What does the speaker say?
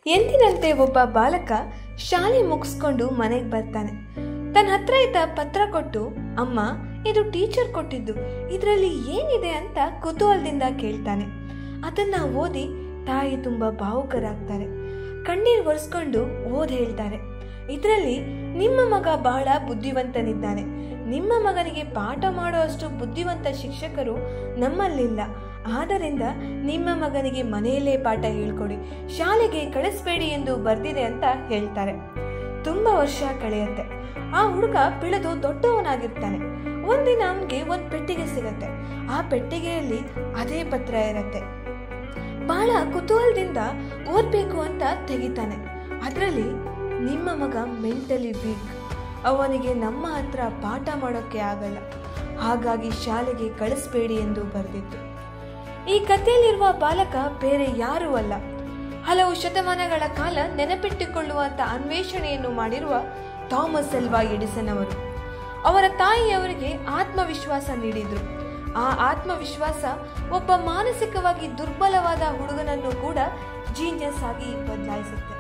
ಎಂದಿನಂತೆ ಒಬ್ಬ ಬಾಲಕ ಶಾಲೆ ಮುಗಿಸ್ಕೊಂಡು ಮನೆಗೆ ಬರ್ತಾನೆ. ತನ್ನ ಹತ್ರ ಇದ್ದ ಪತ್ರ ಕೊಟ್ಟು, ಅಮ್ಮ ಇದು ಟೀಚರ್ ಕೊಟ್ಟಿದ್ದು, ಇದರಲ್ಲಿ ಏನಿದೆ ಅಂತ ಕುತೂಹಲದಿಂದ ಕೇಳ್ತಾನೆ. ಅದನ್ನ ಓದಿ ತಾಯಿ ತುಂಬಾ ಭಾವುಕರಾಗ್ತಾರೆ. ಕಣ್ಣೀರು ಒರೆಸ್ಕೊಂಡು ಹೇಳ್ತಾರೆ, ಇದರಲ್ಲಿ ನಿಮ್ಮ ಮಗ ಬಹಳ ಬುದ್ಧಿವಂತನಿದ್ದಾನೆ. ನಿಮ್ಮ ಮಗನಿಗೆ ಪಾಠ ಮಾಡೋ ಅಷ್ಟು ಬುದ್ಧಿವಂತ ಶಿಕ್ಷಕರು ನಮ್ಮಲ್ಲಿಲ್ಲ. ಆದ್ದರಿಂದ ನಿಮ್ಮ ಮಗನಿಗೆ ಮನೆಯಲ್ಲೇ ಪಾಠ ಹೇಳ್ಕೊಡಿ, ಶಾಲೆಗೆ ಕಳಿಸ್ಬೇಡಿ ಎಂದು ಬರ್ದಿದೆ ಅಂತ ಹೇಳ್ತಾರೆ. ತುಂಬಾ ವರ್ಷ ಕಳೆಯುತ್ತೆ. ಆ ಹುಡುಗ ಬೆಳೆದು ದೊಡ್ಡವನಾಗಿರ್ತಾನೆ. ಒಂದಿನ ಅವನಿಗೆ ಒಂದು ಪೆಟ್ಟಿಗೆ ಸಿಗತ್ತೆ. ಆ ಪೆಟ್ಟಿಗೆಯಲ್ಲಿ ಅದೇ ಪತ್ರ ಇರತ್ತೆ. ಬಹಳ ಕುತೂಹಲದಿಂದ ಓದ್ಬೇಕು ಅಂತ ತೆಗಿತಾನೆ. ಅದರಲ್ಲಿ ನಿಮ್ಮ ಮಗ ಮೆಂಟಲಿ ವೀಕ್, ಅವನಿಗೆ ನಮ್ಮ ಹತ್ರ ಪಾಠ ಮಾಡೋಕ್ಕೆ ಆಗಲ್ಲ, ಹಾಗಾಗಿ ಶಾಲೆಗೆ ಕಳಿಸ್ಬೇಡಿ ಎಂದು ಬರೆದಿತ್ತು. ಈ ಕಥೆಯಲ್ಲಿರುವ ಬಾಲಕ ಬೇರೆ ಯಾರೂ ಅಲ್ಲ, ಹಲವು ಶತಮಾನಗಳ ಕಾಲ ನೆನಪಿಟ್ಟುಕೊಳ್ಳುವಂತ ಅನ್ವೇಷಣೆಯನ್ನು ಮಾಡಿರುವ ಥಾಮಸ್ ಅಲ್ವಾ ಎಡಿಸನ್ ಅವರು. ಅವರ ತಾಯಿಯವರಿಗೆ ಆತ್ಮವಿಶ್ವಾಸ ನೀಡಿದ್ರು. ಆ ಆತ್ಮವಿಶ್ವಾಸ ಒಬ್ಬ ಮಾನಸಿಕವಾಗಿ ದುರ್ಬಲವಾದ ಹುಡುಗನನ್ನು ಕೂಡ ಜೀನಿಯಸ್ ಆಗಿ ಬದಲಾಯಿಸುತ್ತೆ.